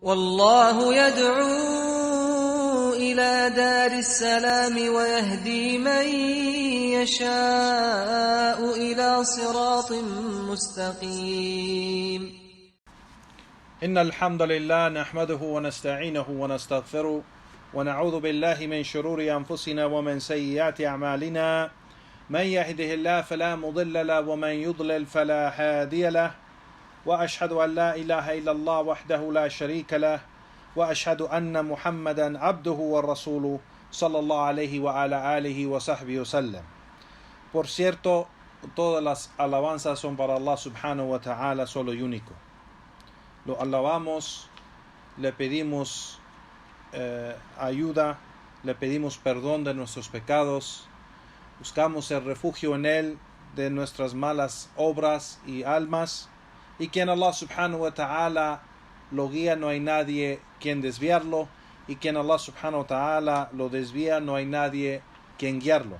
والله يدعو إلى دار السلام ويهدي من يشاء إلى صراط مستقيم. إن الحمد لله نحمده ونستعينه ونستغفره ونعوذ بالله من شرور أنفسنا ومن سيئات أعمالنا. من يهده الله فلا مضل له ومن يضلل فلا هادي له، وأشهد أن لا إله إلا الله وحده لا شريك له، وأشهد أن محمدا عبده ورسوله صلى الله عليه وعلى آله وصحبه وسلم. Por cierto, todas las alabanzas son para Allah subhanahu wa ta'ala, solo y único. Lo alabamos, le pedimos ayuda, le pedimos perdón de nuestros pecados, buscamos el refugio en Él de nuestras malas obras y almas, y quien Allah subhanahu wa ta'ala lo guía, no hay nadie quien desviarlo, y quien Allah subhanahu wa ta'ala lo desvía, no hay nadie quien guiarlo.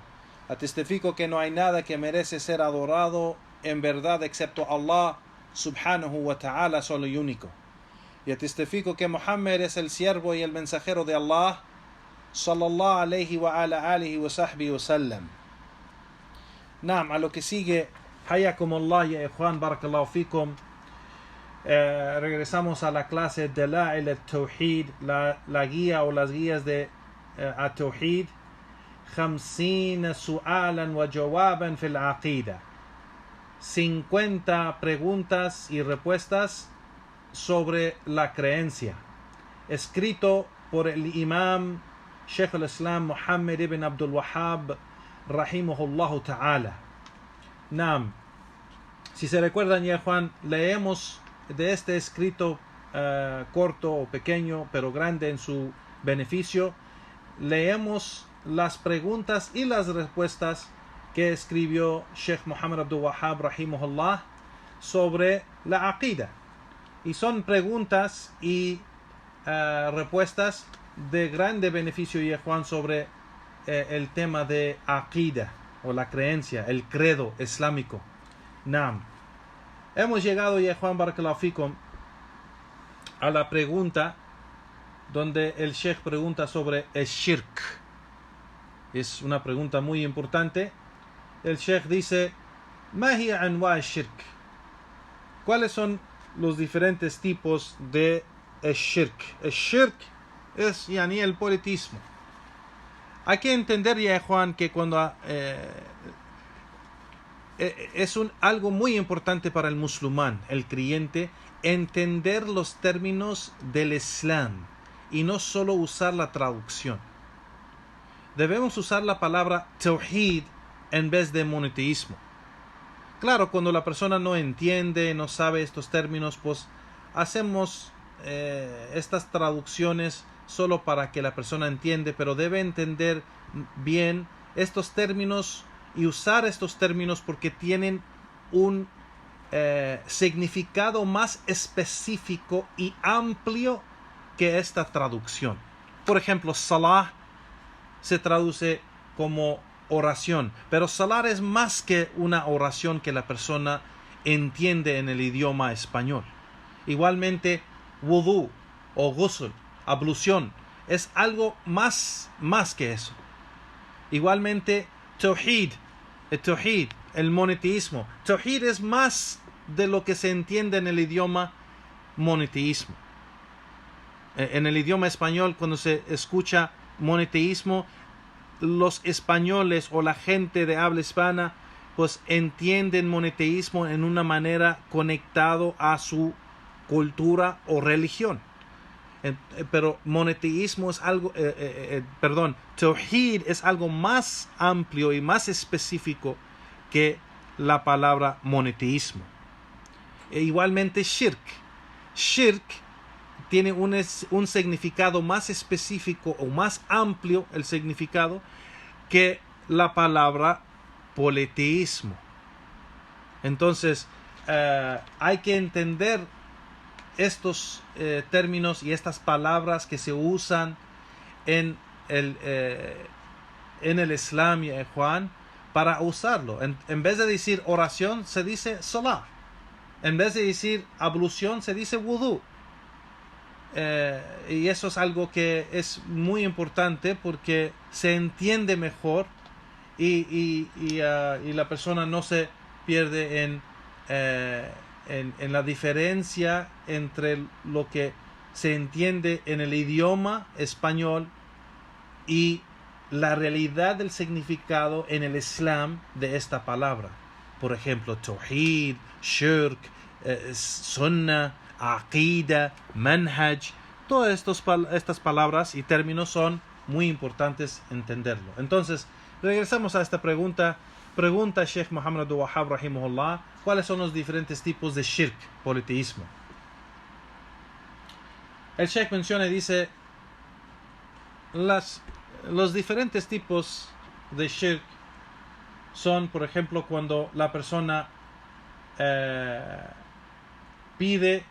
Atestifico que no hay nada que merece ser adorado en verdad excepto Allah subhanahu wa ta'ala, solo y único. Y atestifico que Muhammad es el siervo y el mensajero de Allah sallallahu alayhi wa ala alihi wa sahbihi wa sallam. Naam, a lo que sigue, hayakumullah ya ikhwan, barakallahu fikum. Regresamos a la clase de Dalail al-Tawhid, la guía o las guías de al-Tawhid. 50 su'alan wa jawaban fil aqida. 50 preguntas y respuestas sobre la creencia. Escrito por el imam Sheikh al-Islam Muhammad ibn Abdul Wahhab rahimahullah ta'ala. Naam. Si se recuerdan ya, Juan, leemos de este escrito corto o pequeño, pero grande en su beneficio, leemos las preguntas y las respuestas que escribió Sheikh Muhammad Abdul Wahhab rahimahullah sobre la aqida. Y son preguntas y respuestas de grande beneficio, ya Juan, sobre el tema de aqida o la creencia, el credo islámico. Naam. Hemos llegado, ya Juan, barakallahu fikum, a la pregunta donde el Sheikh pregunta sobre el shirk. Es una pregunta muy importante. El Sheikh dice: ¿Ma hiya anwa al-shirk? ¿Cuáles son los diferentes tipos de el shirk? El shirk es el politismo. Hay que entender, ya Juan, que cuando es algo muy importante para el musulmán, el creyente, entender los términos del Islam y no solo usar la traducción. Debemos usar la palabra tawhid en vez de monoteísmo. Claro, cuando la persona no entiende, no sabe estos términos, pues hacemos estas traducciones solo para que la persona entiende, pero debe entender bien estos términos y usar estos términos porque tienen un significado más específico y amplio que esta traducción. Por ejemplo, salah se traduce como oración, pero salar es más que una oración que la persona entiende en el idioma español. Igualmente, wudu o ghusl, ablución, es algo más que eso. Igualmente, tawhid, el monoteísmo. Tawhid es más de lo que se entiende en el idioma monoteísmo. En el idioma español, cuando se escucha monoteísmo, los españoles o la gente de habla hispana pues entienden monoteísmo en una manera conectado a su cultura o religión. Pero monoteísmo es algo, tawhid es algo más amplio y más específico que la palabra monoteísmo. Igualmente shirk tiene un significado más específico o más amplio, el significado, que la palabra politeísmo. Entonces, hay que entender estos términos y estas palabras que se usan en el Islam, Juan, para usarlo. En vez de decir oración, se dice salah. En vez de decir ablución, se dice wudu. y eso es algo que es muy importante porque se entiende mejor y la persona no se pierde en la diferencia entre lo que se entiende en el idioma español y la realidad del significado en el Islam de esta palabra. Por ejemplo, Tawhid, Shirk, Sunnah, Aqida, Manhaj. Todas estas palabras y términos son muy importantes entenderlo. Entonces, regresamos a esta pregunta. Pregunta Sheikh Muhammad Abdul Wahhab rahimahullah, ¿cuáles son los diferentes tipos de shirk, politeísmo? El Sheikh menciona y dice, los diferentes tipos de shirk son, por ejemplo, cuando la persona pide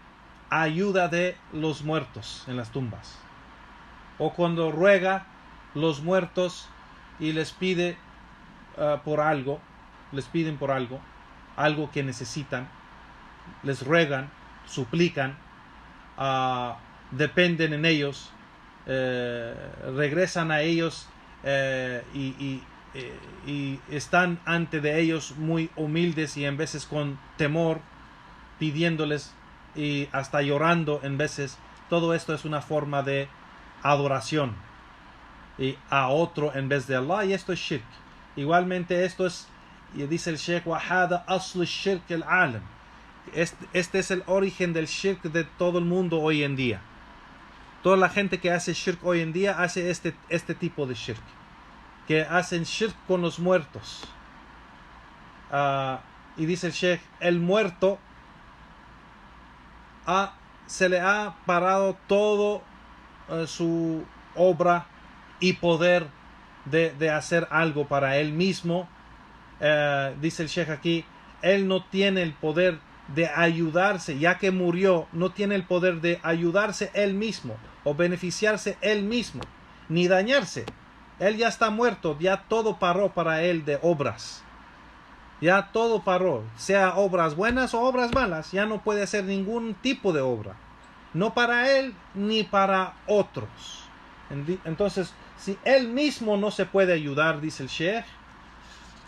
ayuda de los muertos en las tumbas, o cuando ruega los muertos y les pide por algo, les piden por algo que necesitan, les ruegan, suplican, dependen en ellos, regresan a ellos y están ante de ellos muy humildes y en veces con temor, pidiéndoles y hasta llorando en veces. Todo esto es una forma de adoración y a otro en vez de Allah, y esto es shirk. Igualmente esto es, y dice el Sheikh, وَحَادَ أَصْلُ الشِّرْكِ الْعَالَمِ. Este es el origen del shirk de todo el mundo hoy en día. Toda la gente que hace shirk hoy en día hace este tipo de shirk, que hacen shirk con los muertos. Y dice el Sheikh, el muerto se le ha parado todo su obra y poder de hacer algo para él mismo. Dice el Sheikh aquí, él no tiene el poder de ayudarse, ya que murió, no tiene el poder de ayudarse él mismo o beneficiarse él mismo, ni dañarse. Él ya está muerto, ya todo paró para él de obras. Ya todo paró, sea obras buenas o obras malas, ya no puede hacer ningún tipo de obra, no para él ni para otros. Entonces, si él mismo no se puede ayudar, dice el Sheikh,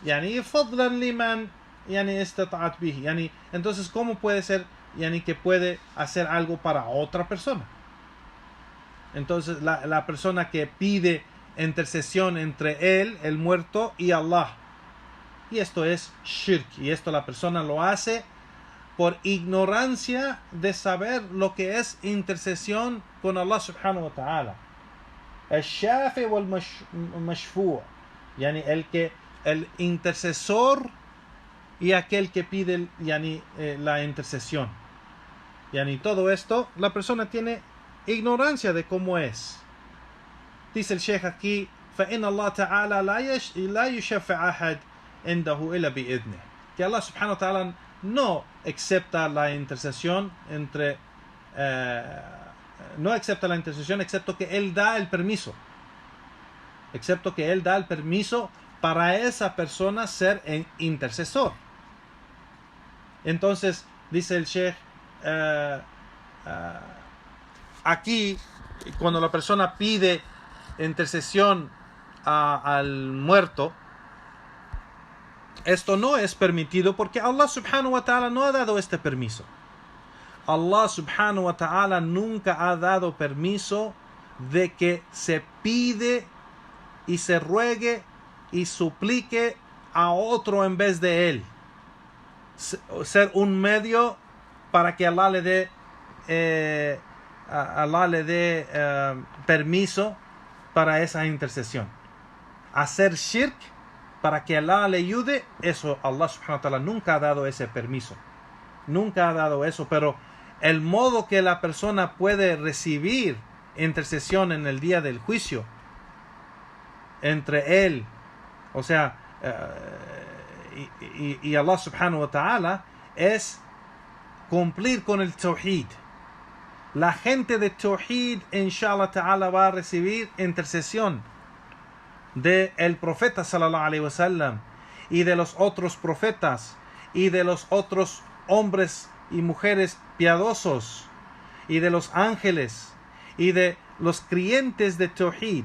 yani fadlan liman yani istata'at bihi, yani entonces cómo puede ser yani que puede hacer algo para otra persona. Entonces la persona que pide intercesión entre él, el muerto, y Allah, y esto es shirk, y esto la persona lo hace por ignorancia de saber lo que es intercesión con Allah subhanahu wa ta'ala. El shafi wal mashfu', yani el intercesor y aquel que pide la intercesión. Yani todo esto, la persona tiene ignorancia de cómo es. Dice el Sheikh aquí, فَإِنَّ اللَّهَ تَعَالَى لَا يُشَفِّعُ أَحَدٌ عِنْدَهُ إِلَّا بِإِذْنِهِ. Que Allah subhanahu wa ta'ala no acepta la intercesión no acepta la intercesión excepto que Él da el permiso. Excepto que Él da el permiso para esa persona ser intercesor. Entonces, dice el Sheikh, aquí, cuando la persona pide intercesión al muerto, esto no es permitido porque Allah subhanahu wa ta'ala no ha dado este permiso. Allah subhanahu wa ta'ala nunca ha dado permiso de que se pide y se ruegue y suplique a otro en vez de él. Ser un medio para que Allah le dé permiso para esa intercesión. Hacer shirk para que Allah le ayude, eso Allah subhanahu wa ta'ala nunca ha dado ese permiso. Nunca ha dado eso, pero el modo que la persona puede recibir intercesión en el día del juicio entre él, o sea, y Allah subhanahu wa ta'ala, es cumplir con el tawhid. La gente de tawhid, inshallah ta'ala, va a recibir intercesión de el profeta sallallahu alaihi wasallam y de los otros profetas y de los otros hombres y mujeres piadosos y de los ángeles y de los creyentes de Tawhid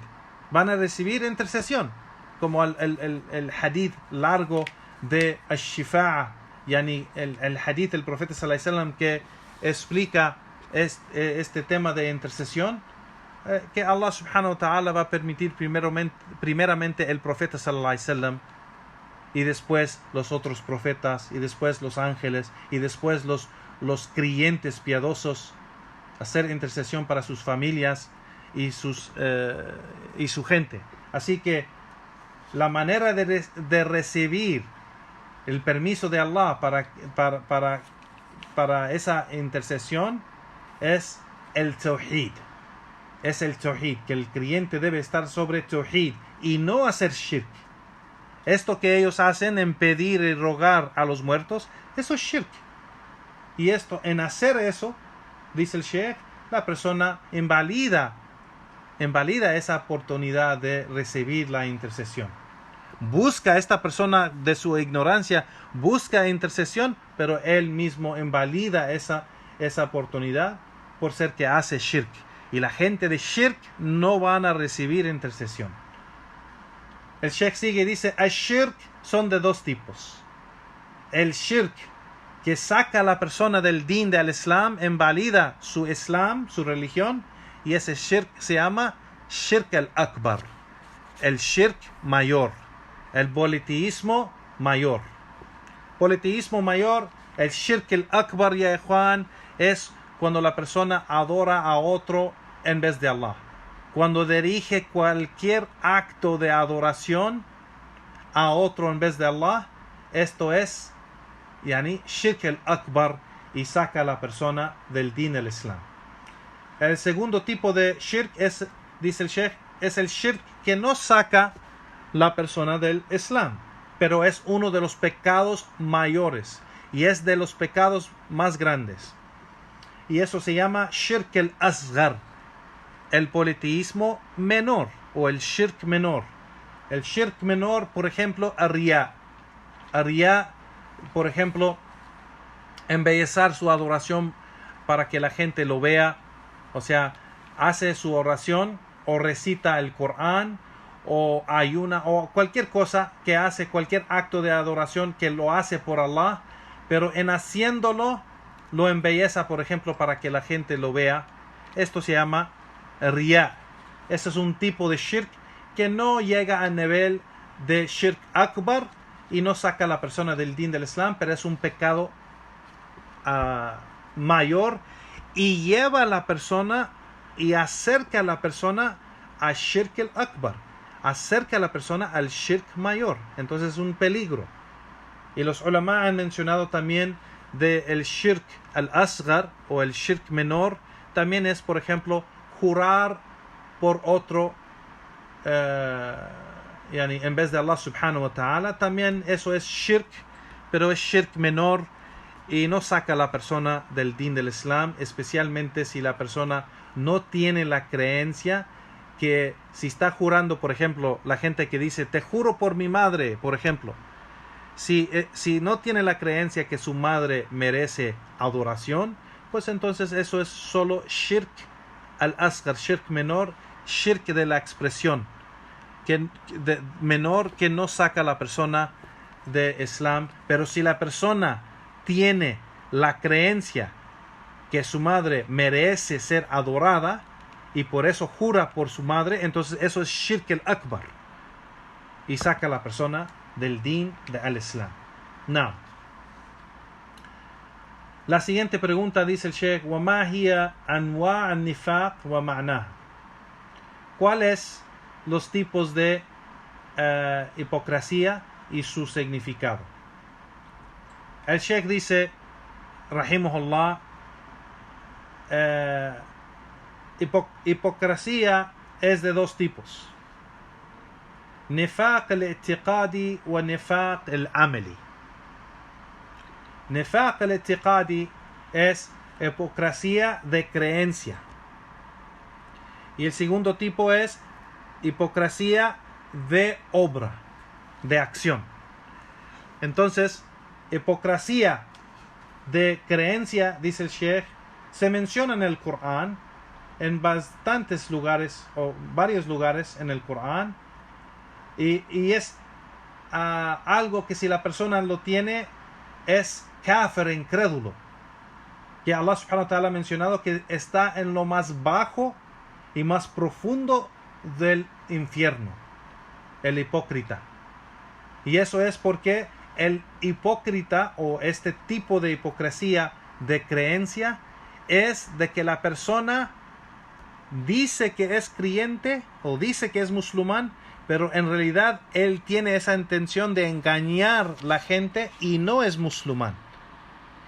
van a recibir intercesión, como el hadith largo de Ash-Shifa'a, yani el hadith del profeta sallallahu alaihi wasallam que explica este tema de intercesión, que Allah subhanahu wa ta'ala va a permitir primeramente el profeta sallallahu alaihi wasallam, y después los otros profetas, y después los ángeles, y después los creyentes piadosos, hacer intercesión para sus familias y su gente. Así que la manera de recibir el permiso de Allah para esa intercesión es el Tawhid. Es el Tawhid, que el creyente debe estar sobre Tawhid y no hacer shirk. Esto que ellos hacen en pedir y rogar a los muertos, eso es shirk. Y en hacer eso, dice el Sheikh, la persona invalida esa oportunidad de recibir la intercesión. Busca esta persona de su ignorancia, busca intercesión, pero él mismo invalida esa oportunidad por ser que hace shirk. Y la gente de shirk no van a recibir intercesión. El Sheikh sigue y dice, el shirk son de dos tipos. El shirk que saca a la persona del din del Islam, invalida su Islam, su religión, y ese shirk se llama shirk al-akbar, el shirk mayor, el politeísmo mayor. Politeísmo mayor, el shirk al-akbar, ya Juan, es cuando la persona adora a otro en vez de Allah. Cuando dirige cualquier acto de adoración a otro en vez de Allah, esto es shirk al-akbar, y saca a la persona del din del Islam. El segundo tipo de shirk es, dice el Sheikh, es el shirk que no saca la persona del Islam, pero es uno de los pecados mayores y es de los pecados más grandes. Y eso se llama shirk al-asghar, el politeísmo menor o el shirk menor. El shirk menor, por ejemplo, ar-riya, por ejemplo, embellecer su adoración para que la gente lo vea, o sea, hace su oración o recita el Corán o ayuna o cualquier cosa que hace, cualquier acto de adoración que lo hace por Allah, pero en haciéndolo lo embelleza, por ejemplo, para que la gente lo vea. Esto se llama riya. Este es un tipo de shirk que no llega al nivel de shirk akbar y no saca a la persona del din del Islam, pero es un pecado mayor y lleva a la persona y acerca a la persona a shirk al-akbar, acerca a la persona al shirk mayor. Entonces es un peligro. Y los ulama han mencionado también del shirk al-asghar o el shirk menor, también es, por ejemplo, jurar por otro en vez de Allah subhanahu wa ta'ala. También eso es shirk, pero es shirk menor y no saca a la persona del din del Islam, especialmente si la persona no tiene la creencia que si está jurando, por ejemplo, la gente que dice te juro por mi madre, por ejemplo, si no tiene la creencia que su madre merece adoración, pues entonces eso es solo shirk al-asghar, shirk menor, shirk de la expresión menor que no saca a la persona de Islam. Pero si la persona tiene la creencia que su madre merece ser adorada y por eso jura por su madre, entonces eso es shirk al-akbar y saca a la persona del din del Islam. Now, la siguiente pregunta dice el Sheikh: وَمَا هِيَ أَنْوَاعُ النِّفَاقِ وَمَعْنَاهُ. ¿Cuáles los tipos de hipocresía y su significado? El Sheikh dice, rahimahullah, hipocresía es de dos tipos: nifaq al-i'tiqadi wa nifaq al-amali. Nifaq al-i'tiqadi es hipocresía de creencia, y el segundo tipo es hipocresía de obra, de acción. Entonces, hipocresía de creencia, dice el Sheikh, se menciona en el Corán en bastantes lugares o varios lugares en el Corán, y es algo que si la persona lo tiene es kafir, incrédulo, que Allah subhanahu wa ta'ala ha mencionado que está en lo más bajo y más profundo del infierno, el hipócrita. Y eso es porque el hipócrita, o este tipo de hipocresía de creencia, es de que la persona dice que es creyente o dice que es musulmán, pero en realidad él tiene esa intención de engañar a la gente y no es musulmán.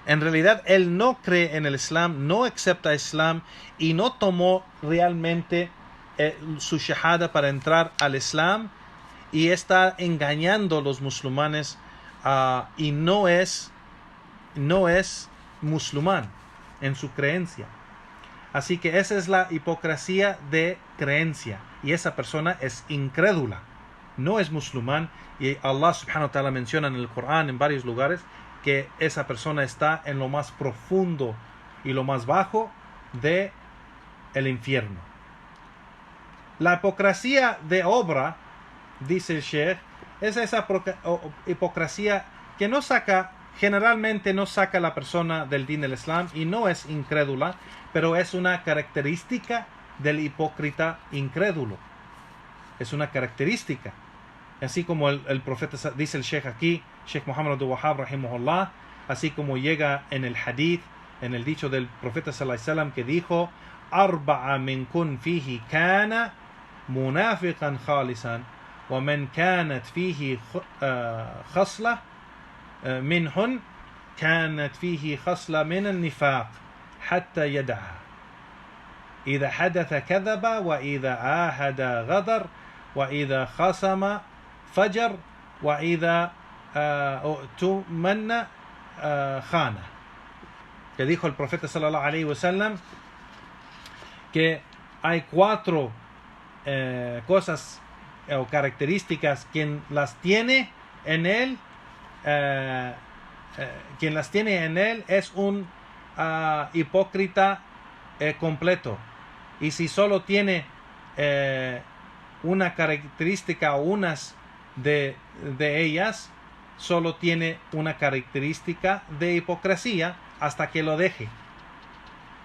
En realidad él no cree en el Islam, no acepta Islam y no tomó realmente su shahada para entrar al Islam, y está engañando a los musulmanes y no es musulmán en su creencia. Así que esa es la hipocresía de creencia, y esa persona es incrédula, no es musulmán, y Allah subhanahu wa ta'ala menciona en el Corán en varios lugares que esa persona está en lo más profundo y lo más bajo de el infierno. La hipocresía de obra, dice el Sheikh, es esa hipocresía que generalmente no saca a la persona del din del Islam y no es incrédula, pero es una característica del hipócrita incrédulo. Es una característica. Así como el profeta, dice el Sheikh aquí, Sheikh Muhammad Abdul Wahhab rahimahullah, así como llega en el hadith, en el dicho del profeta sallallahu alaihi wasallam, que dijo: "Arba'a min kun fihi kana munafiqan khalisan, wa man kanat fihi khasla minhun kanat fihi khasla min al-nifaq hatta yad'aha. إذا حدث كذب وإذا عاهد غدر وإذا خصم فجر وإذا اؤتمن خان". Que dijo el profeta sallallahu alaihi wasallam que hay 4 cosas o características: quien las tiene en él es un hipócrita completo. Y si solo tiene una característica o unas de ellas, solo tiene una característica de hipocresía hasta que lo deje.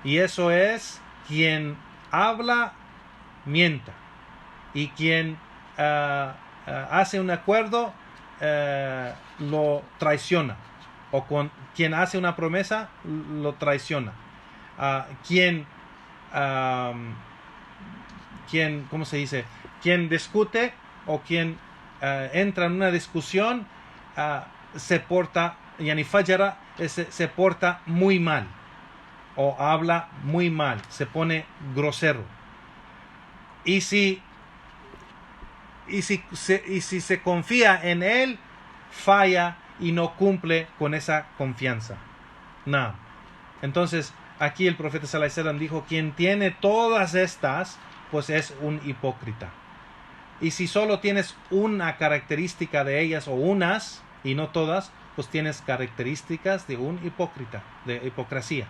Y eso es: quien habla, mienta, y quien hace un acuerdo, lo traiciona, o quien hace una promesa, lo traiciona. Quien ¿cómo se dice? Quien discute o quien entra en una discusión, se porta, yani fajara, se porta muy mal, o habla muy mal, se pone grosero. Y si se confía en él, falla y no cumple con esa confianza. No. Entonces, aquí el profeta sallallahu alaihi wasallam dijo: quien tiene todas estas, pues es un hipócrita. Y si solo tienes una característica de ellas, o unas y no todas, pues tienes características de un hipócrita, de hipocresía.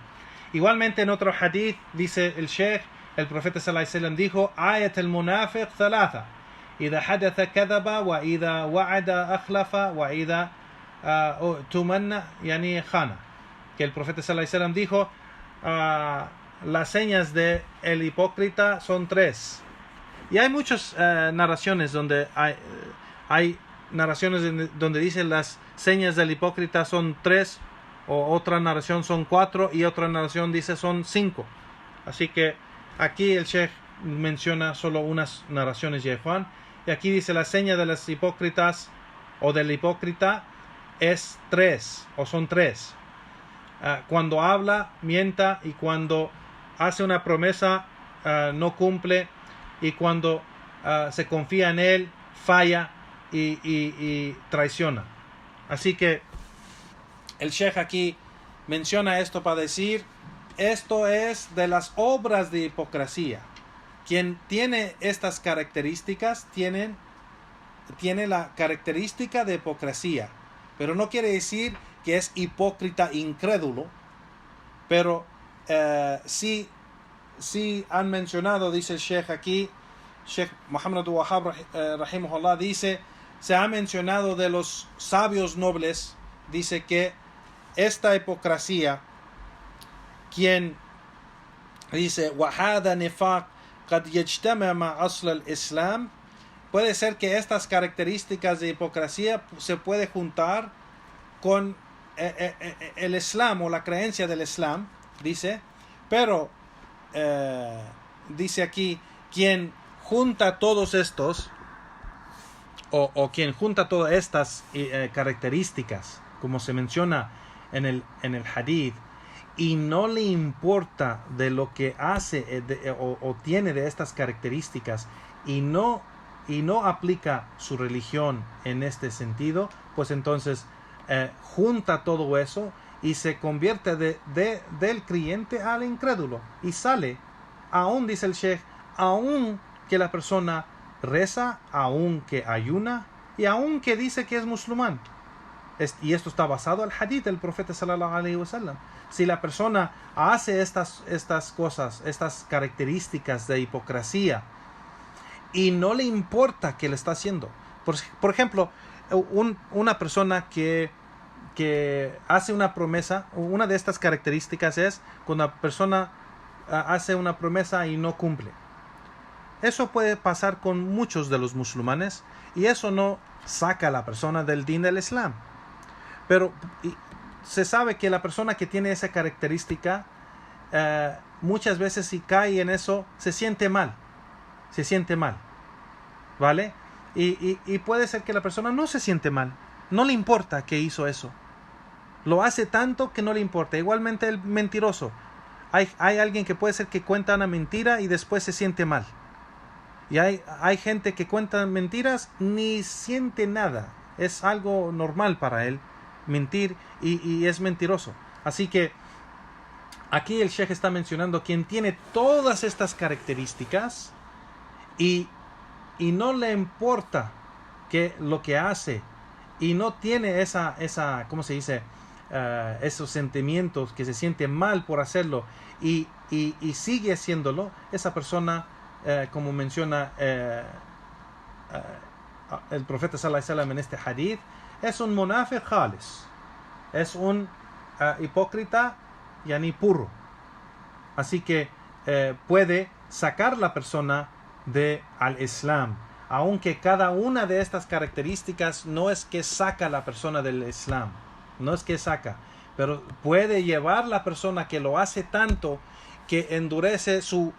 Igualmente en otro hadith dice el Sheikh, el profeta sallallahu alaihi wasallam dijo: ayat al-munafiq thalatha, idha hadatha kadhaba, wa idha wa'ada akhlafa, wa idha tumanna yani khana. Que el profeta sallallahu alaihi wasallam dijo: las señas de el hipócrita son 3. Y hay muchas narraciones donde hay narraciones donde dicen las señas del hipócrita son 3, o otra narración son 4, y otra narración dice son 5. Así que aquí el Sheikh menciona solo unas narraciones, y aquí dice: la seña de las hipócritas o del hipócrita es 3, o son 3. Cuando habla, mienta, y cuando hace una promesa, no cumple, y cuando se confía en él, falla y traiciona. Así que el Sheikh aquí menciona esto para decir: esto es de las obras de hipocresía. Quien tiene estas características tiene la característica de hipocresía, pero no quiere decir que es hipócrita incrédulo, pero sí sí han mencionado, dice el Sheikh aquí, Sheikh Muhammad Abdul Wahhab rahimahullah, dice, se ha mencionado de los sabios nobles, dice que esta hipocresía, quien dice وَهَذَا نِفَاقٌ قَدْ يَجْتَمِعُ مَعَ أَصْلِ الْإِسْلَامِ, puede ser que estas características de hipocresía se puede juntar con el Islam o la creencia del Islam, dice, pero dice aquí, quien junta todos estos o quien junta todas estas características, como se menciona en el hadith, y no le importa de lo que hace o tiene de estas características y no aplica su religión en este sentido, pues entonces junta todo eso y se convierte del creyente al incrédulo y sale, aún dice el Sheikh, aún que la persona reza, aún que ayuna y aún que dice que es musulmán. Y esto está basado al hadith del profeta sallallahu alaihi wasallam. Si la persona hace estas cosas, estas características de hipocresía y no le importa que le está haciendo, por ejemplo, una persona que hace una promesa, una de estas características es cuando la persona hace una promesa y no cumple. Eso puede pasar con muchos de los musulmanes y eso no saca a la persona del din del Islam. Pero se sabe que la persona que tiene esa característica muchas veces si cae en eso se siente mal, ¿vale? Y puede ser que la persona no se siente mal, no le importa que hizo eso, lo hace tanto que no le importa. Igualmente el mentiroso, hay alguien que puede ser que cuenta una mentira y después se siente mal, y hay gente que cuenta mentiras ni siente nada, es algo normal para él mentir y es mentiroso. Así que aquí el Sheikh está mencionando quien tiene todas estas características y no le importa que lo que hace y no tiene esa ¿cómo se dice? Esos sentimientos que se siente mal por hacerlo y sigue haciéndolo. Esa persona, como menciona el profeta sallallahu alaihi wasallam en este hadith, es un munafiq khalis, es un hipócrita yani puro. Así que puede sacar la persona al Islam, aunque cada una de estas características no es que saca a la persona del Islam, no es que saca, pero puede llevar la persona que lo hace tanto que endurece su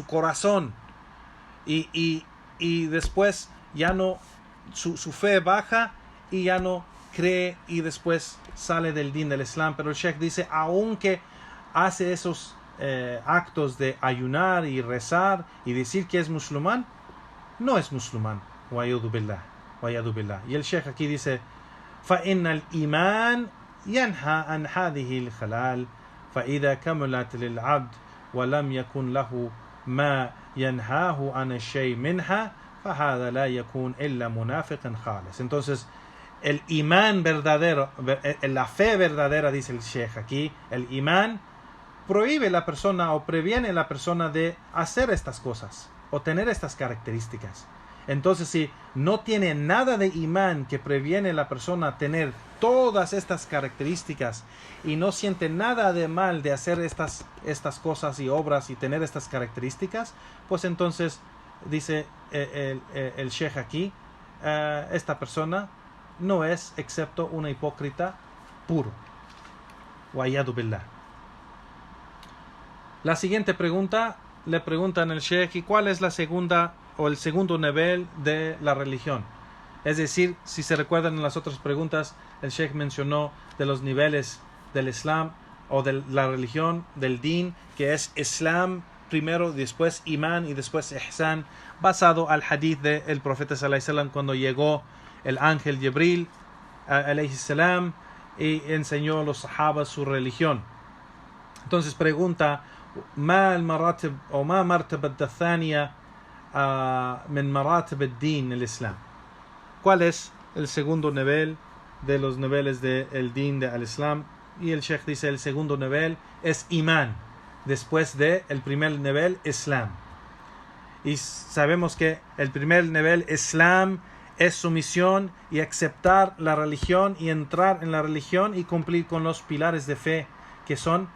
corazón y después ya no, su fe baja y ya no cree y después sale del din del Islam. Pero el Sheikh dice, aunque hace esos actos de ayunar y rezar y decir que es musulmán, no es musulmán. Wa'yadu billah. Y el Sheikh aquí dice, فَإِنَّ الْإِيمَانِ يَنْهَى عَنْ هَذِهِ الْخَلَالِ فَإِذَا كَمُلَتْ لِلْعَبْدِ وَلَمْ يَكُنْ لَهُ مَا يَنْهَاهُ عَنْ الشَّيْءِ مِنْهَا فَهَذَا لَا يَكُونْ إِلَّا مُنَافِقًا خَالِصًا. Entonces, el imán verdadero, la fe verdadera, dice el Sheikh aquí, el imán prohíbe a la persona o previene a la persona de hacer estas cosas o tener estas características. Entonces, si no tiene nada de imán que previene a la persona a tener todas estas características y no siente nada de mal de hacer estas cosas y obras y tener estas características, pues entonces dice el Sheikh aquí, esta persona no es excepto una hipócrita puro. Wa'yadu billah. La siguiente pregunta, le preguntan al Sheikh, ¿y cuál es la segunda o el segundo nivel de la religión? Es decir, si se recuerdan en las otras preguntas, el Sheikh mencionó de los niveles del Islam o de la religión, del din, que es Islam primero, después Imán y después Ihsan, basado al hadith del profeta sallallahu alaihi wasallam cuando llegó el ángel Jibril alayhi salam y enseñó a los sahabas su religión. Entonces pregunta, ما المراتب أو ما مرتبة الثانية من مراتب الدين الإسلام? ¿Cuál es el segundo nivel de los niveles del din del Islam? Y el Sheikh dice, el segundo nivel es imán. después de el primer nivel, Islam. Y sabemos que el primer nivel, Islam, es sumisión y aceptar la religión y entrar en la religión y cumplir con los pilares de fe que son,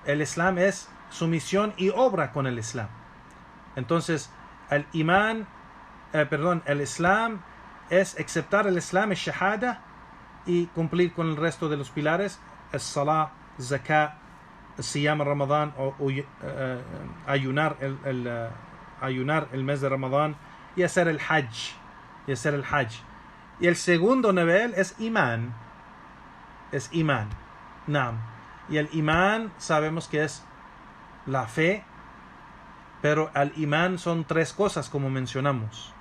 el Islam es sumisión y obra con el Islam. Entonces, el Islam es aceptar el Islam, es shahada, y cumplir con el resto de los pilares, el salah, zakat, el siyam Ramadán, o ayunar el mes de Ramadán, y hacer el hajj. Y el segundo nivel es iman. Naam. Y el iman sabemos que es la fe, pero el iman son tres cosas, como mencionamos: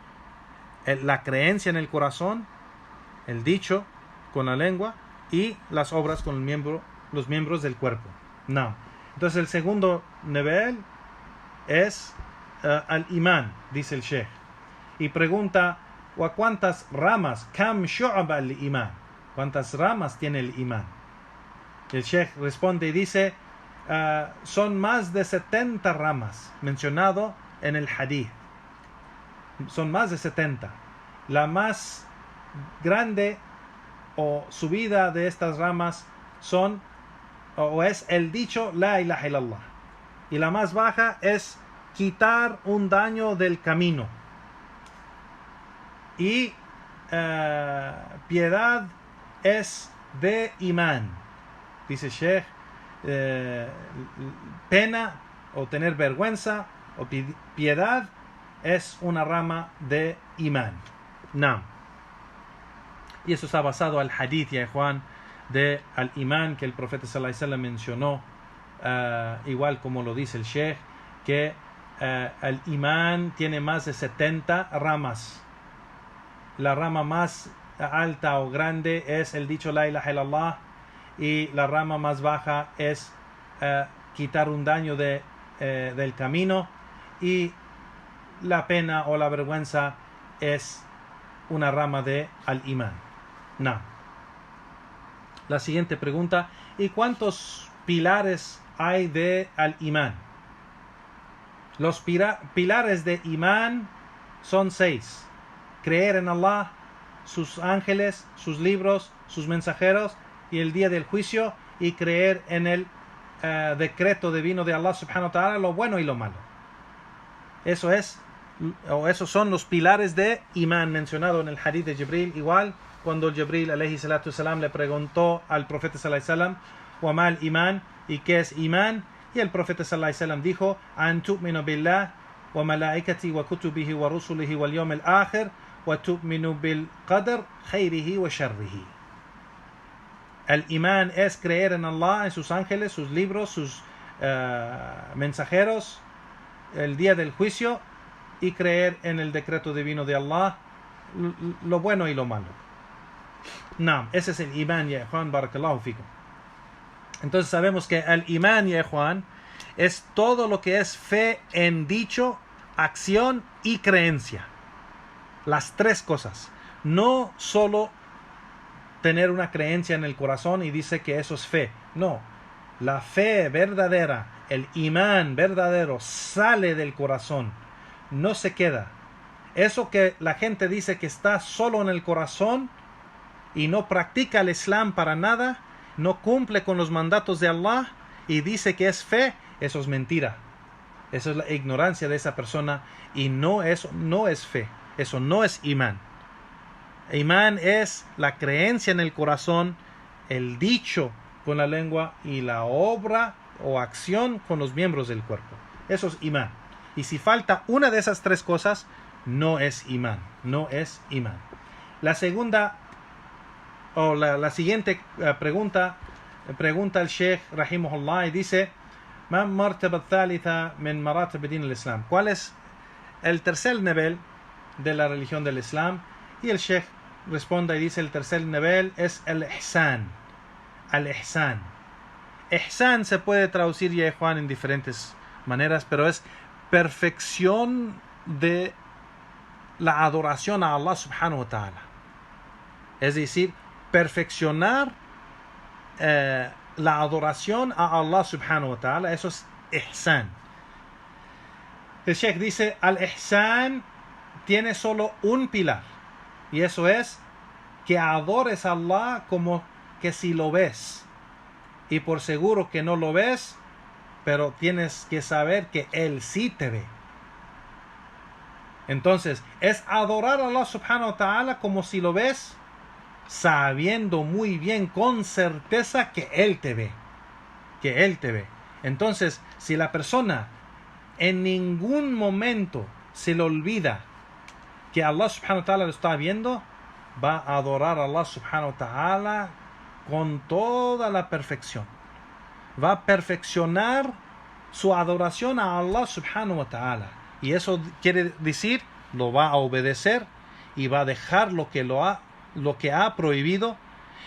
la creencia en el corazón, el dicho con la lengua y las obras con los miembros del cuerpo. No. Entonces el segundo nivel es al imán, dice el Sheikh, y pregunta: ¿cuántas ramas? Kam shu'aba al-imán? ¿Cuántas ramas tiene el imán? El Sheikh responde y dice: son más de 70 ramas mencionado en el hadith. Son más de 70. La más grande o subida de estas ramas es el dicho la ilaha illallah, y la más baja es quitar un daño del camino, y piedad es de imán, dice Sheikh. Pena o tener vergüenza o piedad es una rama de imán. Naam. Y eso está basado al hadith, ya Juan, de al imán que el profeta sallallahu alaihi wasallam mencionó, igual como lo dice el Sheikh, que el imán tiene más de 70 ramas. La rama más alta o grande es el dicho la ilaha illallah, y la rama más baja es quitar un daño del camino, y la pena o la vergüenza es una rama de al-imán. No. La siguiente pregunta: ¿y cuántos pilares hay de al-imán? Los pilares de imán son 6: creer en Allah, sus ángeles, sus libros, sus mensajeros y el día del juicio, y creer en el decreto divino de Allah subhanahu wa ta'ala, lo bueno y lo malo. Esos son los pilares de imán mencionado en el hadith de Jibril. Igual, cuando Jibril alayhi salatu wasalam le preguntó al profeta sallallahu alayhi wasallam: wa mal imán, ¿y qué es imán? Y el profeta sallallahu alayhi wasallam dijo: an tu'minu billah wa malaikati wa kutubihi wa rusulihi wal yawm al akhir wa tu'minu bil qadr khairihi wa sharrihi. El imán es creer en Allah, en sus ángeles, sus libros, sus mensajeros, el día del juicio, y creer en el decreto divino de Allah, lo bueno y lo malo. No, ese es el imán, ya Juan, barakallahu fikum. Entonces sabemos que el imán, ya Juan, es todo lo que es fe en dicho, acción y creencia. Las tres cosas. No solo tener una creencia en el corazón y dice que eso es fe. No, la fe verdadera, el imán verdadero, sale del corazón, no se queda. Eso que la gente dice que está solo en el corazón y no practica el Islam para nada, no cumple con los mandatos de Allah y dice que es fe, eso es mentira. Eso es la ignorancia de esa persona, y eso no es fe, eso no es imán. Imán es la creencia en el corazón, el dicho con la lengua y la obra o acción con los miembros del cuerpo. Eso es imán. Y si falta una de esas tres cosas, no es imán. No es imán. La segunda o la siguiente pregunta el Sheikh rahimahullah y dice: ¿cuál es el tercer nivel de la religión del Islam? Y el Sheikh responde y dice: el tercer nivel es el ihsan. Al ihsan. Ihsan se puede traducir, ya Juan, en diferentes maneras, pero es perfección de la adoración a Allah subhanahu wa ta'ala. Es decir, perfeccionar la adoración a Allah subhanahu wa ta'ala. Eso es al-ihsan. El Sheikh dice, al-ihsan tiene solo un pilar, y eso es que adores a Allah como que si lo ves, y por seguro que no lo ves, pero tienes que saber que Él sí te ve. Entonces, es adorar a Allah subhanahu wa ta'ala como si lo ves, sabiendo muy bien, con certeza, que Él te ve. Que Él te ve. Entonces, si la persona en ningún momento se le olvida que Allah subhanahu wa ta'ala lo está viendo, va a adorar a Allah subhanahu wa ta'ala con toda la perfección. Va a perfeccionar su adoración a Allah subhanahu wa ta'ala. Y eso quiere decir, lo va a obedecer y va a dejar lo que ha prohibido,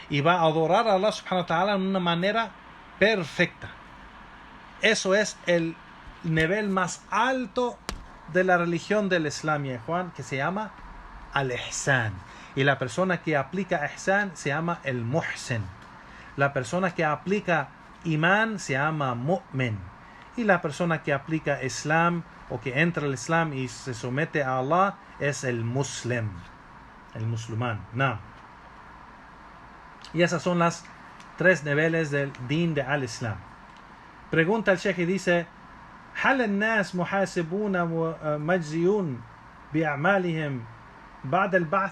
y va a adorar a Allah subhanahu wa ta'ala de una manera perfecta. Eso es el nivel más alto de la religión del Islam, ya Juan, que se llama al-ihsan. Y la persona que aplica ihsan se llama el muhsin. La persona que aplica imán se llama mu'min. Y la persona que aplica islam, o que entra al islam y se somete a Allah, es el muslim, el musulmán. No. Y esas son las 3 niveles del din de al-islam. Pregunta el Sheikh y dice, هل الناس محاسبون ومجزيون بأعمالهم بعد البعث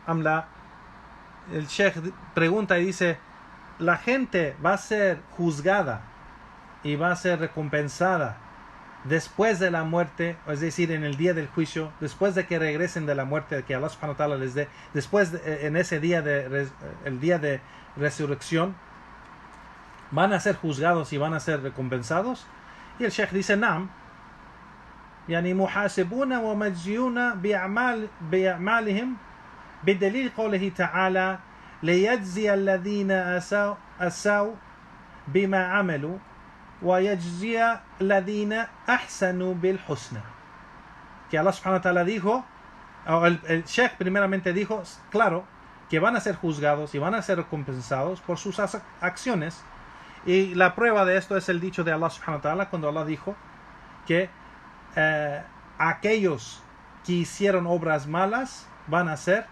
أم لا? El Sheikh pregunta y dice, ¿la gente va a ser juzgada y va a ser recompensada después de la muerte, es decir, en el día del juicio, después de que regresen de la muerte, que Allah subhanahu wa ta'ala les dé, después en ese día el día de resurrección, van a ser juzgados y van a ser recompensados? Y el Sheikh dice, Naam, يعني محاسبون ومجزيون بأعمالهم بدليل قوله تعالى ليجزي الذين أساءوا بما عملوا ويجزي الذين أحسنوا بالحسنى. Que Allah subhanahu wa ta'ala dijo, el Sheikh primeramente dijo, claro, que van a ser juzgados y van a ser recompensados por sus acciones. Y la prueba de esto es el dicho de Allah subhanahu wa ta'ala, cuando Allah dijo que aquellos que hicieron obras malas van a ser,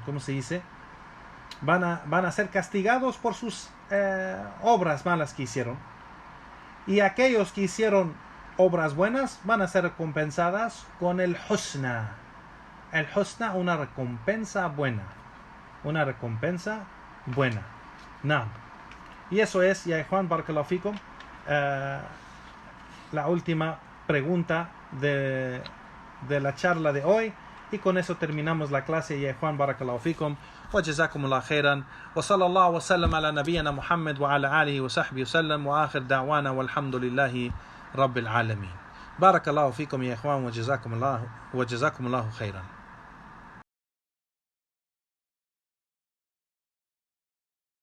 ¿cómo se dice? Van a ser castigados por sus obras malas que hicieron. Y aquellos que hicieron obras buenas van a ser recompensadas con el husna. El husna, una recompensa buena. Una recompensa buena. Naam. Y eso es, ya Juan, barakallahu fikum, la última pregunta de la charla de hoy. Y con eso terminamos la clase, ya Juan, barakallahu fikum. Wa jazakumullah khairan. Wa sallallahu wa sallam ala nabiyyina Muhammad wa ala alihi wa sahbihi wa sallam. Wa akhir da'wana walhamdulillahi rabbil alamin. Barakallahu fikum ya Juan, wa jazakumullahu khairan.